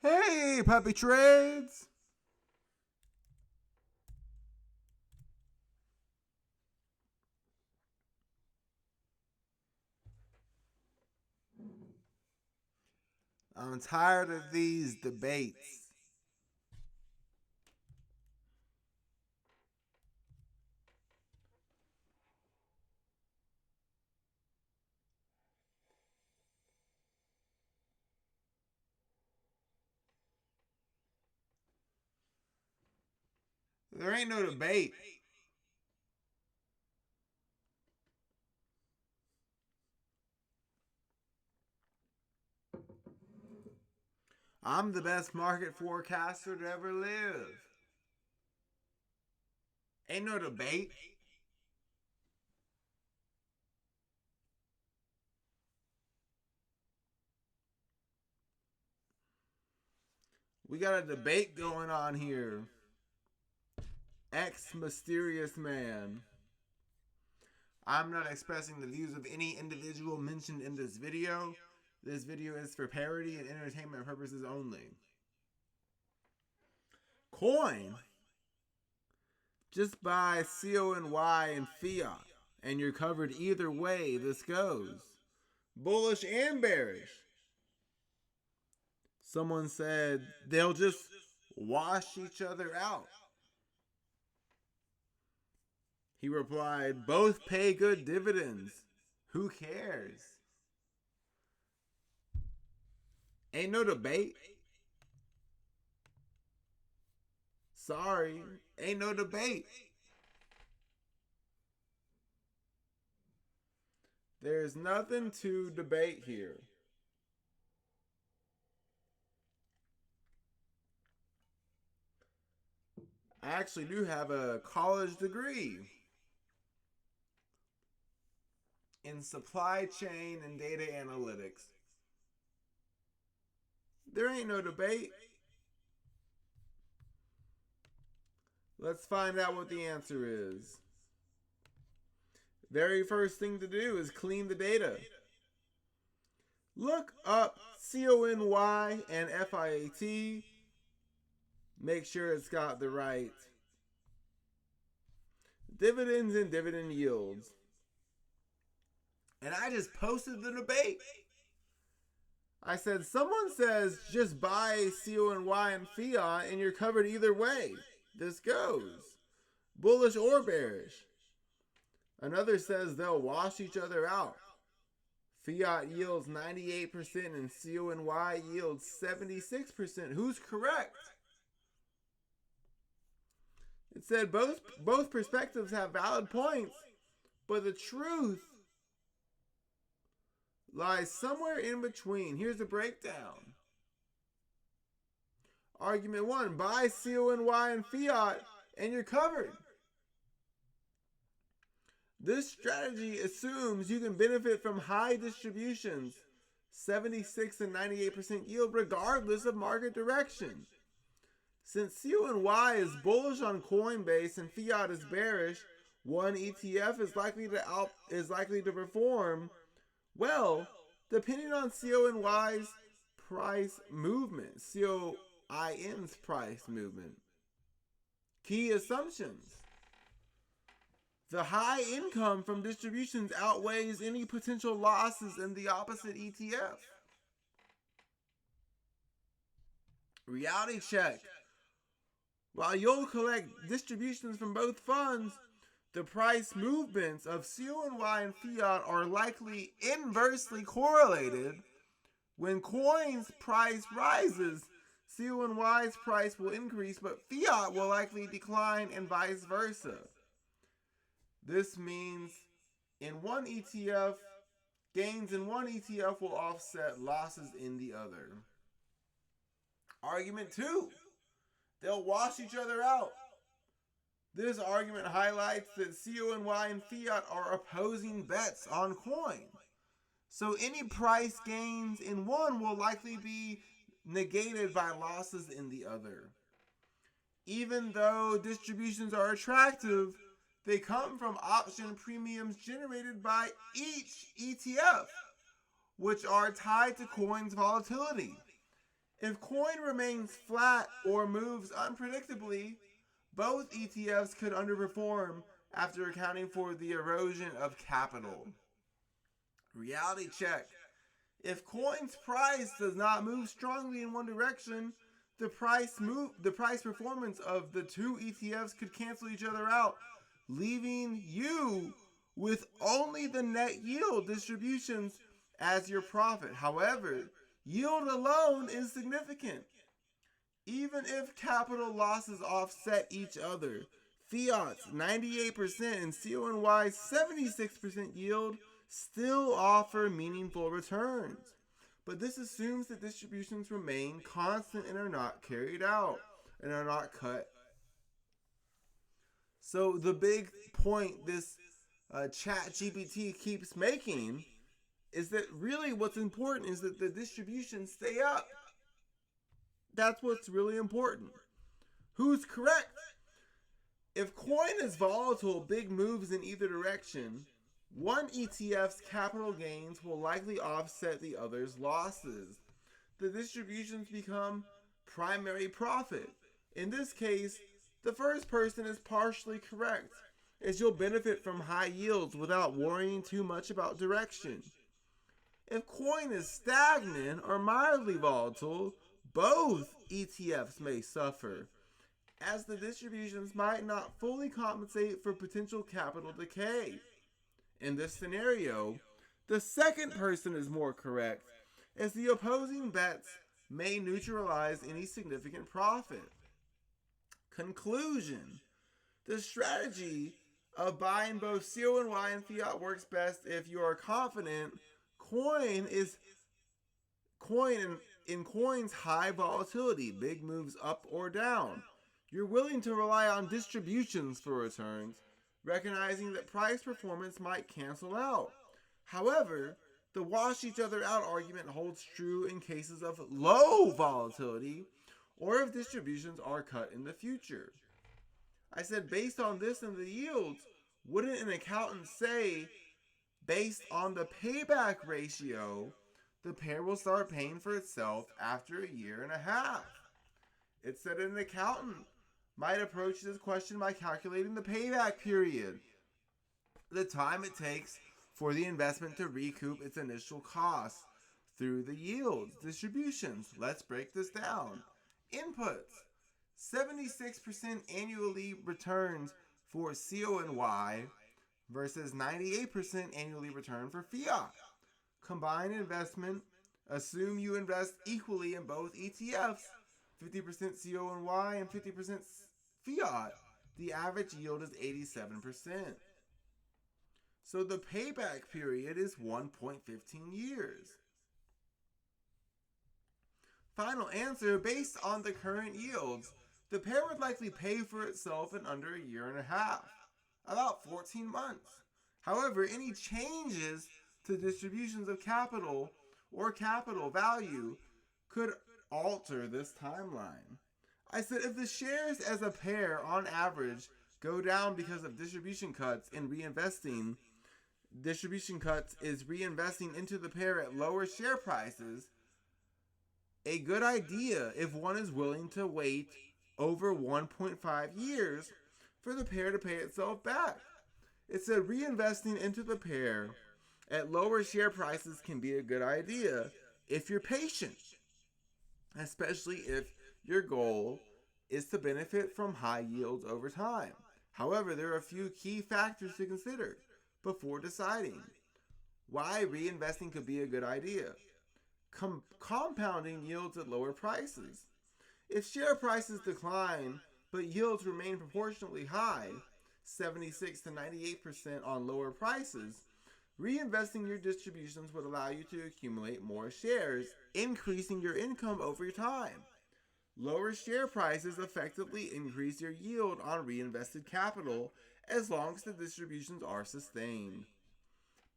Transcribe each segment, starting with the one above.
Hey, puppy trades! I'm tired of these debates. There ain't no debate. I'm the best market forecaster to ever live. Ain't no debate. We got a debate going on here. X mysterious man. I'm not expressing the views of any individual mentioned in this video. This video is for parody and entertainment purposes only. Coin. Just buy CONY and FIAT, and you're covered either way this goes. Bullish and bearish. Someone said they'll just wash each other out. He replied, both pay good dividends. Who cares? Ain't no debate. Sorry, ain't no debate. There's nothing to debate here. I actually do have a college degree in supply chain and data analytics. There ain't no debate. Let's find out what the answer is. Very first thing to do is clean the data. Look up CONY and FIAT. Make sure it's got the right dividends and dividend yields. And I just posted the debate. I said, someone says just buy CONY and FIAT and you're covered either way. This goes. Bullish or bearish. Another says they'll wash each other out. Fiat yields 98% and CONY yields 76%. Who's correct? It said both perspectives have valid points, but the truth lies somewhere in between. Here's the breakdown. Argument 1, buy CONY and FIAT and you're covered. This strategy assumes you can benefit from high distributions, 76 and 98% yield regardless of market direction. Since CONY is bullish on Coinbase and Fiat is bearish, one ETF is likely to perform well depending on CONY's price movement, COIN's price movement. Key assumptions. The high income from distributions outweighs any potential losses in the opposite ETF. Reality check. While you'll collect distributions from both funds, the price movements of CONY and Fiat are likely inversely correlated. When coin's price rises, CONY's price will increase, but Fiat will likely decline and vice versa. This means gains in one ETF will offset losses in the other. Argument 2, they'll wash each other out. This argument highlights that CONY and Fiat are opposing bets on coin. So any price gains in one will likely be negated by losses in the other. Even though distributions are attractive, they come from option premiums generated by each ETF, which are tied to coin's volatility. If coin remains flat or moves unpredictably, both ETFs could underperform after accounting for the erosion of capital. Reality check. If coin's price does not move strongly in one direction, the price performance of the two ETFs could cancel each other out, leaving you with only the net yield distributions as your profit. However, yield alone is significant. Even if capital losses offset each other, Fiat's 98% and CONY's 76% yield still offer meaningful returns. But this assumes that distributions remain constant and are not carried out and are not cut. So the big point this CHAT-GPT keeps making is that really what's important is that the distributions stay up. That's what's really important. Who's correct? If coin is volatile, big moves in either direction, one ETF's capital gains will likely offset the other's losses. The distributions become primary profit. In this case, the first person is partially correct, as you'll benefit from high yields without worrying too much about direction. If coin is stagnant or mildly volatile, both ETFs may suffer, as the distributions might not fully compensate for potential capital decay. In this scenario, the second person is more correct, as the opposing bets may neutralize any significant profit. Conclusion. The strategy of buying both CONY and fiat works best if you are confident in coin's high volatility, big moves up or down. You're willing to rely on distributions for returns, recognizing that price performance might cancel out. However, the wash each other out argument holds true in cases of low volatility or if distributions are cut in the future. I said based on this and the yields, wouldn't an accountant say based on the payback ratio, the pair will start paying for itself after a year and a half? It said an accountant might approach this question by calculating the payback period, the time it takes for the investment to recoup its initial costs through the yields, distributions. Let's break this down. Inputs: 76% annually returns for CONY versus 98% annually return for fiat. Combined investment: assume you invest equally in both ETFs, 50% CONY and 50% fiat. The average yield is 87%. So the payback period is 1.15 years. Final answer: based on the current yields, the pair would likely pay for itself in under a year and a half, about 14 months. However, any changes to distributions of capital or capital value could alter this timeline. I said if the shares as a pair on average go down because of distribution cuts and reinvesting, distribution cuts is reinvesting into the pair at lower share prices, a good idea if one is willing to wait over 1.5 years for the pair to pay itself back. It said reinvesting into the pair at lower share prices can be a good idea if you're patient, especially if your goal is to benefit from high yields over time. However, there are a few key factors to consider before deciding why reinvesting could be a good idea. Compounding yields at lower prices. If share prices decline but yields remain proportionately high, 76 to 98% on lower prices, reinvesting your distributions would allow you to accumulate more shares, increasing your income over time. Lower share prices effectively increase your yield on reinvested capital as long as the distributions are sustained.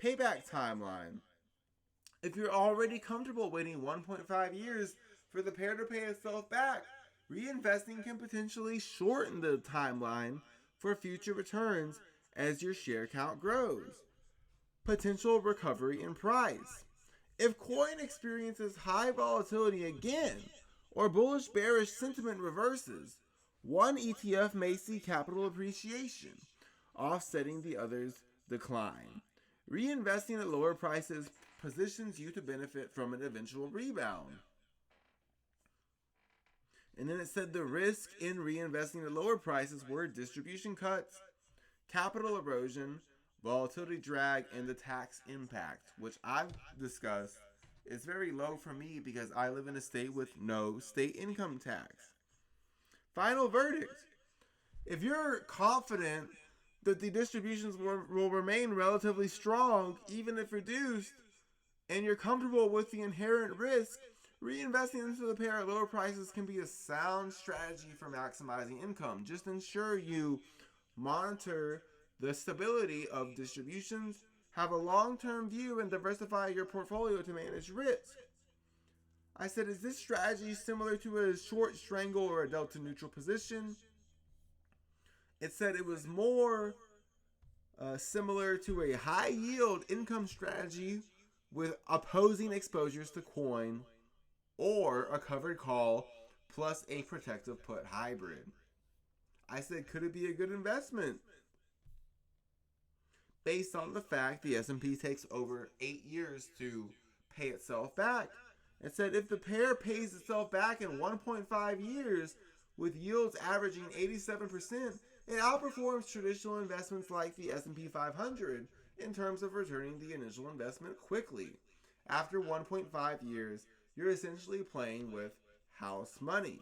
Payback timeline. If you're already comfortable waiting 1.5 years for the pair to pay itself back, reinvesting can potentially shorten the timeline for future returns as your share count grows. Potential recovery in price. If coin experiences high volatility again, or bullish bearish sentiment reverses, one ETF may see capital appreciation, offsetting the other's decline. Reinvesting at lower prices positions you to benefit from an eventual rebound. And then it said the risk in reinvesting at lower prices were distribution cuts, capital erosion, volatility drag, and the tax impact, which I've discussed is very low for me because I live in a state with no state income tax. Final verdict. If you're confident that the distributions will remain relatively strong, even if reduced, and you're comfortable with the inherent risk, reinvesting into the pair at lower prices can be a sound strategy for maximizing income. Just ensure you monitor the stability of distributions, have a long-term view, and diversify your portfolio to manage risk. I said, is this strategy similar to a short strangle or a delta neutral position? It said it was more similar to a high yield income strategy with opposing exposures to coin, or a covered call plus a protective put hybrid. I said, could it be a good investment? Based on the fact the S&P takes over 8 years to pay itself back. It said if the pair pays itself back in 1.5 years with yields averaging 87%, it outperforms traditional investments like the S&P 500 in terms of returning the initial investment quickly. After 1.5 years, you're essentially playing with house money.